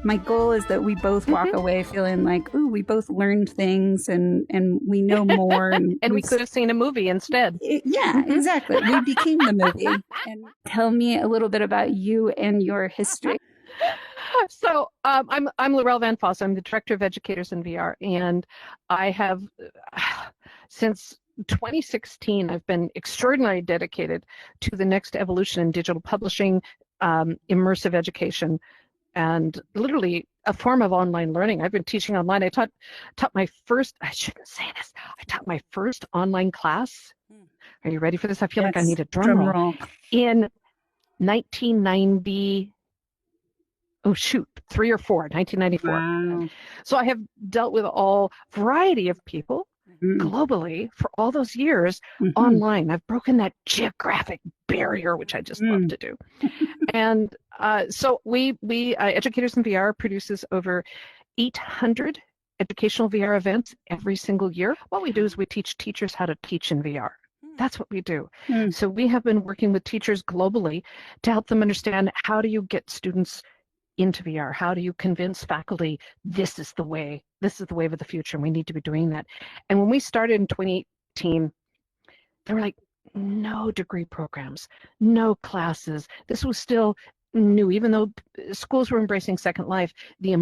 My goal is that we both walk away feeling like, ooh, we both learned things and we know more. And we could have seen a movie instead. Yeah, exactly. We became the movie. And tell me a little bit about you and your history. So I'm Lorelle VanFossen. I'm the director of Educators in VR, and I have since 2016 I've been extraordinarily dedicated to the next evolution in digital publishing, immersive education, and literally a form of online learning. I've been teaching online. I taught my first, I shouldn't say this, I taught my first online class. Are you ready for this? I feel like I need a drum roll. In 1990, 1994. Wow. So I have dealt with all variety of people globally for all those years online. I've broken that geographic barrier, which I just love to do. And so we Educators in VR produces over 800 educational VR events every single year. What we do is we teach teachers how to teach in VR. That's what we do. So we have been working with teachers globally to help them understand, how do you get students into VR? How do you convince faculty this is the way of the future, and we need to be doing that? And when we started in 2018, there were like no degree programs, no classes. This was still new, even though schools were embracing Second Life. The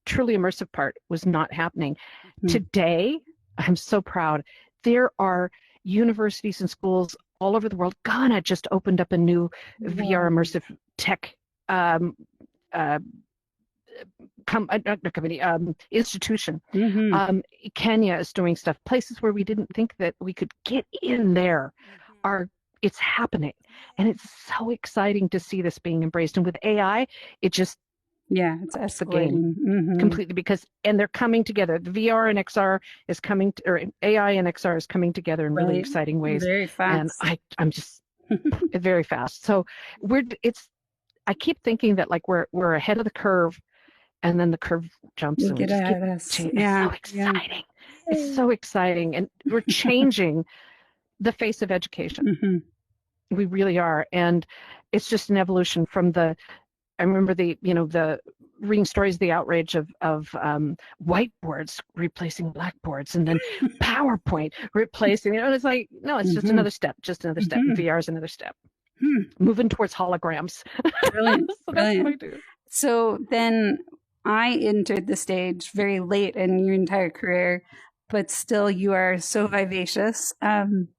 truly immersive part was not happening. Today, I'm so proud. There are universities and schools all over the world. Ghana just opened up a new VR immersive tech institution. Kenya is doing stuff. Places where we didn't think that we could get in there it's happening, and it's so exciting to see this being embraced. And with AI, it just it's escalating completely, and they're coming together. The VR and XR is coming, or AI and XR is coming together in really exciting ways. Very fast. And I'm just very fast. So I keep thinking that like we're ahead of the curve, and then the curve jumps and get at us. It's so exciting. It's so exciting, and we're changing the face of education. We really are, and it's just an evolution from I remember the reading stories of the outrage of whiteboards replacing blackboards, and then PowerPoint replacing. And it's like, no, it's just another step. VR is another step. Moving towards holograms. Brilliant. So that's what I do. So then I entered the stage very late in your entire career, but still you are so vivacious.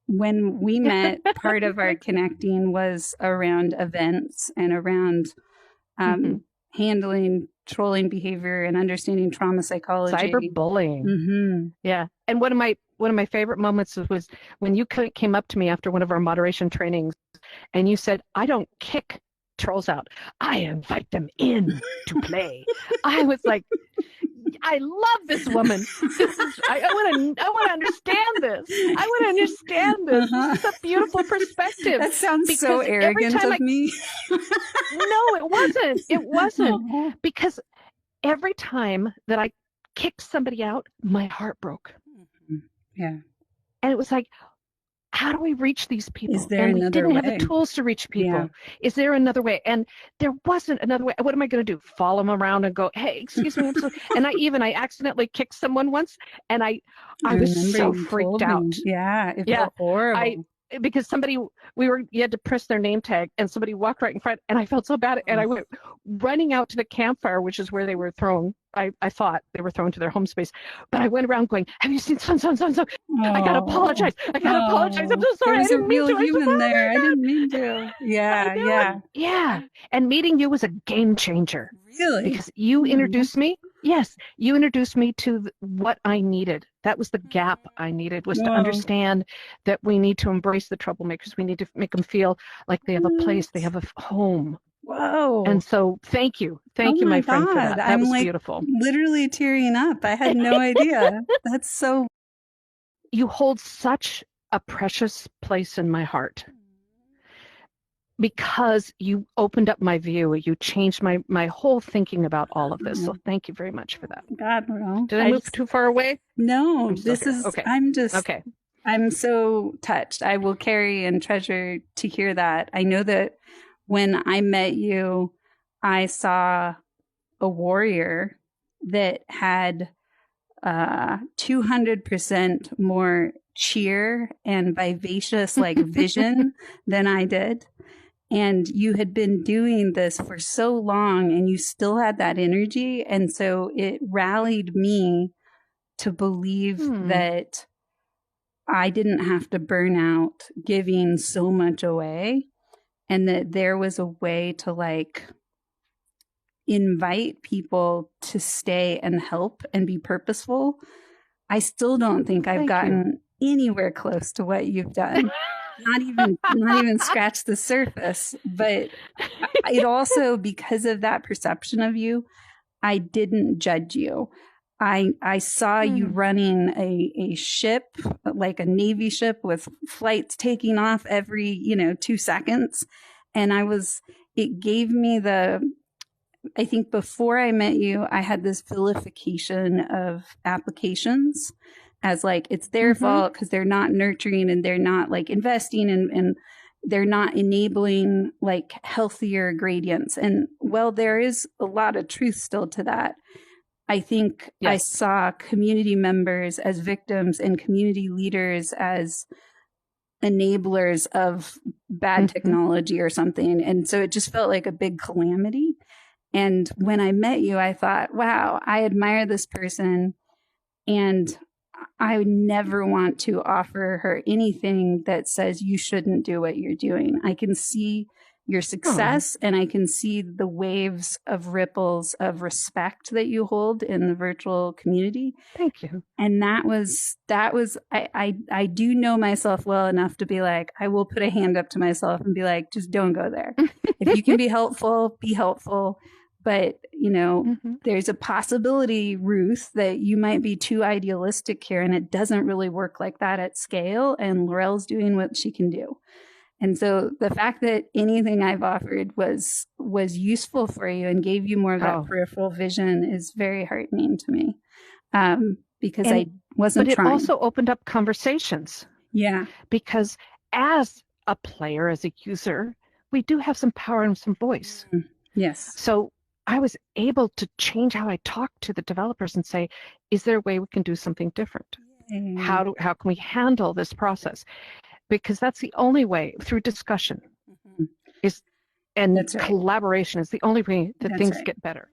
When we met, part of our connecting was around events and around handling trolling behavior and understanding trauma psychology. Cyberbullying. Yeah. And one of my favorite moments was when you came up to me after one of our moderation trainings, and you said, "I don't kick trolls out. I invite them in to play." I was like, I love this woman. I want to understand this. I want to understand this. This is a beautiful perspective. That sounds so arrogant of me. No, it wasn't. It wasn't. Because every time that I kicked somebody out, my heart broke. Yeah. And it was like, how do we reach these people? Is there another way? We didn't have the tools to reach people. Yeah. Is there another way? And there wasn't another way. What am I going to do? Follow them around and go, "Hey, excuse me." And I accidentally kicked someone once, and I was so freaked out. Yeah, it felt horrible. Because you had to press their name tag, and somebody walked right in front, and I felt so bad, and I went running out to the campfire, which is where they were thrown. I thought they were thrown to their home space, but I went around going, "Have you seen so? I gotta apologize. I'm so sorry. There's a real human there. I didn't mean to." Yeah. And meeting you was a game changer. Really? Because you introduced me. Yes, you introduced me to what I needed. That was the gap I needed, was to understand that we need to embrace the troublemakers. We need to make them feel like they have a place, they have a home. Whoa. And so thank you, my friend, for that. That was beautiful. Literally tearing up. I had no idea. That's so. You hold such a precious place in my heart, because you opened up my view. You changed my whole thinking about all of this. So thank you very much for that. God, no. Did I move too far away? No, this is, okay. I'm so touched. I will carry and treasure to hear that. I know that when I met you, I saw a warrior that had 200% more cheer and vivacious like vision than I did. And you had been doing this for so long and you still had that energy. And so it rallied me to believe that I didn't have to burn out giving so much away, and that there was a way to like invite people to stay and help and be purposeful. I still don't think I've gotten anywhere close to what you've done. Not even scratch the surface. But it also, because of that perception of you, I didn't judge you. I saw you running a ship, like a Navy ship with flights taking off every, 2 seconds. And it gave me I think before I met you, I had this vilification of applications as like, it's their fault because they're not nurturing and they're not like investing and they're not enabling like healthier gradients. And well, there is a lot of truth still to that. I think I saw community members as victims and community leaders as enablers of bad technology or something. And so it just felt like a big calamity. And when I met you, I thought, wow, I admire this person. And I would never want to offer her anything that says you shouldn't do what you're doing. I can see your success and I can see the waves of ripples of respect that you hold in the virtual community. Thank you. And that was I do know myself well enough to be like, I will put a hand up to myself and be like, just don't go there. If you can be helpful, be helpful. But, there's a possibility, Ruth, that you might be too idealistic here and it doesn't really work like that at scale. And Lorelle's doing what she can do. And so the fact that anything I've offered was useful for you and gave you more of that peripheral vision is very heartening to me, because I wasn't trying. But it also opened up conversations. Yeah. Because as a player, as a user, we do have some power and some voice. Yes. So I was able to change how I talk to the developers and say, is there a way we can do something different? How can we handle this process? Because that's the only way, through discussion, collaboration is the only way that things get better.